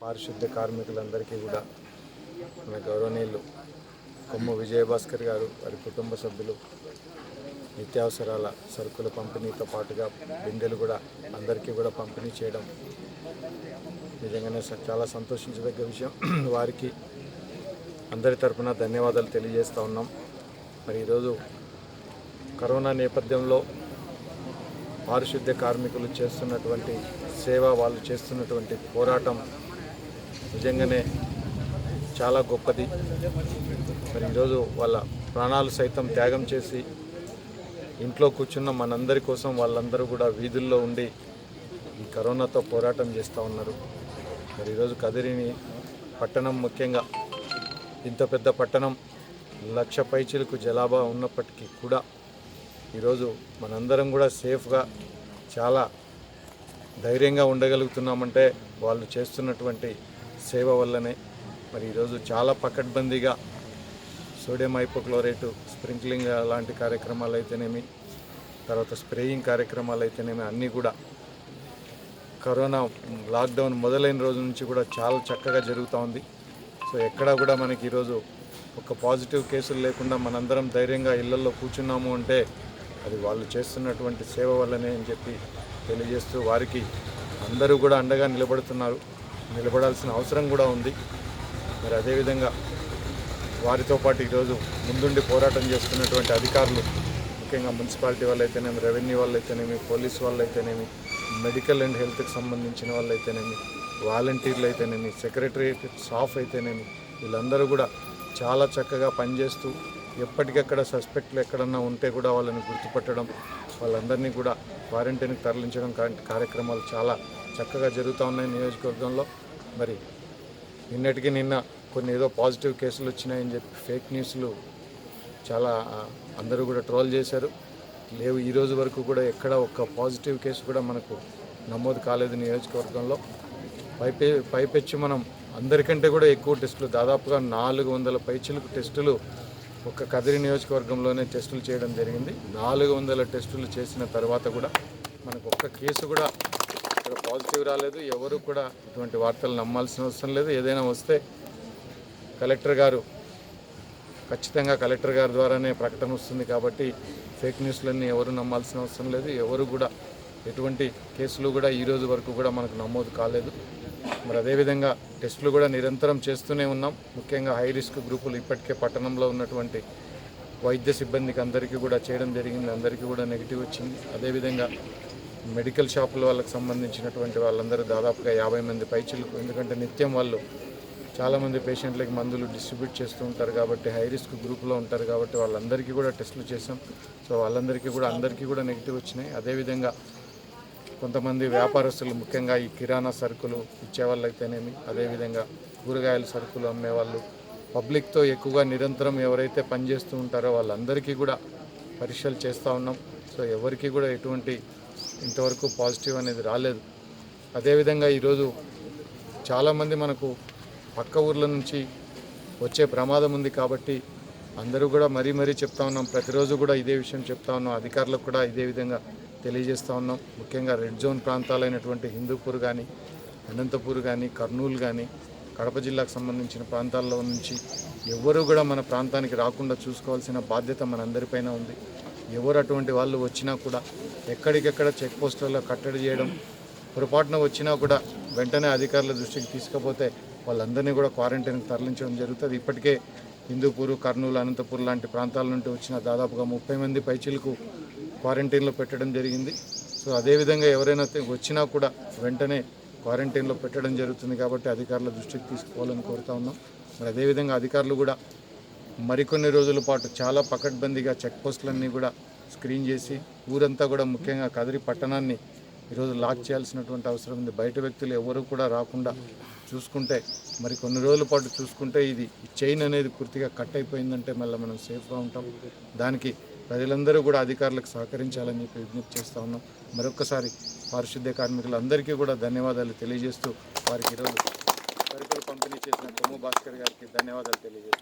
పారిశుద్ధ్య కార్మికులందరికీ కూడా మన గౌరవనీయులు కొమ్ము విజయభాస్కర్ గారు వారి కుటుంబ సభ్యులు నిత్యావసరాల సరుకుల పంపిణీతో పాటుగా బిందెలు కూడా అందరికీ కూడా పంపిణీ చేయడం నిజంగానే చాలా సంతోషించదగ్గ విషయం. వారికి అందరి తరపున ధన్యవాదాలు తెలియజేస్తూ ఉన్నాం. మరి ఈరోజు కరోనా నేపథ్యంలో పారిశుద్ధ్య కార్మికులు చేస్తున్నటువంటి సేవ, వాళ్ళు చేస్తున్నటువంటి పోరాటం నిజంగానే చాలా గొప్పది. మరి ఈరోజు వాళ్ళ ప్రాణాలు సైతం త్యాగం చేసి ఇంట్లో కూర్చున్న మనందరి కోసం వాళ్ళందరూ కూడా వీధుల్లో ఉండి ఈ కరోనాతో పోరాటం చేస్తూ ఉన్నారు. మరి ఈరోజు కదిరిని పట్టణం, ముఖ్యంగా ఇంత పెద్ద పట్టణం 1,00,000 పైచిలకు జనాభా ఉన్నప్పటికీ కూడా ఈరోజు మనందరం కూడా సేఫ్గా చాలా ధైర్యంగా ఉండగలుగుతున్నామంటే వాళ్ళు చేస్తున్నటువంటి సేవ వల్లనే. మరి ఈరోజు చాలా పకడ్బందీగా సోడియం హైపోక్లోరైట్ స్ప్రింక్లింగ్ లాంటి కార్యక్రమాలు అయితేనేమి, తర్వాత స్ప్రేయింగ్ కార్యక్రమాలు అయితేనేమి, అన్నీ కూడా కరోనా లాక్డౌన్ మొదలైన రోజు నుంచి కూడా చాలా చక్కగా జరుగుతూ ఉంది. సో ఎక్కడా కూడా మనకి ఈరోజు ఒక పాజిటివ్ కేసులు లేకుండా మనందరం ధైర్యంగా ఇళ్లలో కూర్చున్నాము అంటే అది వాళ్ళు చేస్తున్నటువంటి సేవ వల్లనే అని చెప్పి తెలియజేస్తూ, వారికి అందరూ కూడా అండగా నిలబడుతున్నారు, నిలబడాల్సిన అవసరం కూడా ఉంది. మరి అదేవిధంగా వారితో పాటు ఈరోజు ముందుండి పోరాటం చేస్తున్నటువంటి అధికారులు, ముఖ్యంగా మున్సిపాలిటీ వాళ్ళు అయితేనేమి, రెవెన్యూ వాళ్ళు అయితేనేమి, పోలీసు వాళ్ళు అయితేనేమి, మెడికల్ అండ్ హెల్త్కి సంబంధించిన వాళ్ళు అయితేనేమి, వాలంటీర్లు అయితేనేమి, సెక్రటరియట్ స్టాఫ్ అయితేనేమి, వీళ్ళందరూ కూడా చాలా చక్కగా పనిచేస్తూ ఎప్పటికెక్కడ సస్పెక్ట్లు ఎక్కడన్నా ఉంటే కూడా వాళ్ళని గుర్తుపట్టడం, వాళ్ళందరినీ కూడా క్వారంటైన్కి తరలించడం కార్యక్రమాలు చాలా చక్కగా జరుగుతూ ఉన్నాయి నియోజకవర్గంలో. మరి నిన్న కొన్ని ఏదో పాజిటివ్ కేసులు వచ్చినాయని చెప్పి ఫేక్ న్యూస్లు చాలా అందరూ కూడా ట్రోల్ చేశారు. లేవు, ఈరోజు వరకు కూడా ఎక్కడ ఒక్క పాజిటివ్ కేసు కూడా మనకు నమోదు కాలేదు నియోజకవర్గంలో. పైపెచ్చి మనం అందరికంటే కూడా ఎక్కువ టెస్టులు, దాదాపుగా 400 పైచిలకు టెస్టులు ఒక కదిరి నియోజకవర్గంలోనే టెస్టులు చేయడం జరిగింది. 400 టెస్టులు చేసిన తర్వాత కూడా మనకు ఒక్క కేసు కూడా ఇక్కడ పాజిటివ్ రాలేదు. ఎవరు కూడా ఇటువంటి వార్తలు నమ్మాల్సిన అవసరం లేదు. ఏదైనా వస్తే ఖచ్చితంగా కలెక్టర్ గారి ద్వారానే ప్రకటన వస్తుంది కాబట్టి ఫేక్ న్యూస్లన్నీ ఎవరు నమ్మాల్సిన అవసరం లేదు. ఎవరు కూడా ఎటువంటి కేసులు కూడా ఈరోజు వరకు కూడా మనకు నమోదు కాలేదు. మరి అదేవిధంగా టెస్టులు కూడా నిరంతరం చేస్తూనే ఉన్నాం. ముఖ్యంగా హై రిస్క్ గ్రూపులు ఇప్పటికే పట్టణంలో ఉన్నటువంటి వైద్య సిబ్బందికి అందరికీ కూడా చేయడం జరిగింది. అందరికీ కూడా నెగిటివ్ వచ్చింది. అదేవిధంగా మెడికల్ షాపుల వాళ్ళకి సంబంధించినటువంటి వాళ్ళందరూ దాదాపుగా 50 మంది పైచిలకు, ఎందుకంటే నిత్యం వాళ్ళు చాలామంది పేషెంట్లకి మందులు డిస్ట్రిబ్యూట్ చేస్తూ ఉంటారు కాబట్టి హై రిస్క్ గ్రూప్లో ఉంటారు కాబట్టి వాళ్ళందరికీ కూడా టెస్టులు చేసాం. సో వాళ్ళందరికీ కూడా నెగిటివ్ వచ్చినాయి. అదేవిధంగా కొంతమంది వ్యాపారస్తులు, ముఖ్యంగా ఈ కిరాణా సరుకులు ఇచ్చేవాళ్ళు అయితేనేమి, అదేవిధంగా కూరగాయల సరుకులు అమ్మేవాళ్ళు, పబ్లిక్తో ఎక్కువగా నిరంతరం ఎవరైతే పనిచేస్తూ ఉంటారో వాళ్ళందరికీ కూడా పరీక్షలు చేస్తూ ఉన్నాం. సో ఎవరికి కూడా ఎటువంటి ఇంతవరకు పాజిటివ్ అనేది రాలేదు. అదేవిధంగా ఈరోజు చాలామంది మనకు పక్క ఊర్ల నుంచి వచ్చే ప్రమాదం ఉంది కాబట్టి అందరూ కూడా మరీ చెప్తా ఉన్నాం. ప్రతిరోజు కూడా ఇదే విషయం చెప్తా ఉన్నాం. అధికారులకు కూడా ఇదే విధంగా తెలియజేస్తూ ఉన్నాం. ముఖ్యంగా రెడ్ జోన్ ప్రాంతాలైనటువంటి హిందూపూర్ కానీ, అనంతపూర్ కానీ, కర్నూలు కానీ, కడప జిల్లాకు సంబంధించిన ప్రాంతాల్లో నుంచి ఎవరు కూడా మన ప్రాంతానికి రాకుండా చూసుకోవాల్సిన బాధ్యత మనందరిపైన ఉంది. ఎవరు అటువంటి వాళ్ళు వచ్చినా కూడా ఎక్కడికెక్కడ చెక్ పోస్టులలో కట్టడి చేయడం, పొరపాటున వచ్చినా కూడా వెంటనే అధికారుల దృష్టికి తీసుకుపోతే వాళ్ళందరినీ కూడా క్వారంటైన్కి తరలించడం జరుగుతుంది. ఇప్పటికే హిందూపూర్, కర్నూలు, అనంతపూర్ లాంటి ప్రాంతాల నుండి వచ్చిన దాదాపుగా 30 మంది పైచిలకు క్వారంటైన్లో పెట్టడం జరిగింది. సో అదేవిధంగా ఎవరైనా వచ్చినా కూడా వెంటనే క్వారంటైన్లో పెట్టడం జరుగుతుంది కాబట్టి అధికారుల దృష్టికి తీసుకుపోవాలని కోరుతా ఉన్నాం. మరి అదేవిధంగా అధికారులు కూడా మరికొన్ని రోజుల పాటు చాలా పకడ్బందీగా చెక్ పోస్టులన్నీ కూడా స్క్రీన్ చేసి ఊరంతా కూడా, ముఖ్యంగా కదిరి పట్టణాన్ని ఈరోజు లాక్ చేయాల్సినటువంటి అవసరం ఉంది. బయట వ్యక్తులు ఎవరు కూడా రాకుండా చూసుకుంటే, మరి కొన్ని రోజుల పాటు చూసుకుంటే ఇది చైన్ అనేది పూర్తిగా కట్ అయిపోయిందంటే మళ్ళీ మనం సేఫ్గా ఉంటాం. దానికి ప్రజలందరూ కూడా అధికారులకు సహకరించాలని చెప్పి విజ్ఞప్తి చేస్తూ ఉన్నాం. మరొక్కసారి పారిశుద్ధ్య కార్మికులందరికీ కూడా ధన్యవాదాలు తెలియజేస్తూ, వారికి ఈరోజు సరుకులు పంపిణీ చేసిన కొమ్ము భాస్కర్ గారికి ధన్యవాదాలు తెలియజేస్తున్నాం.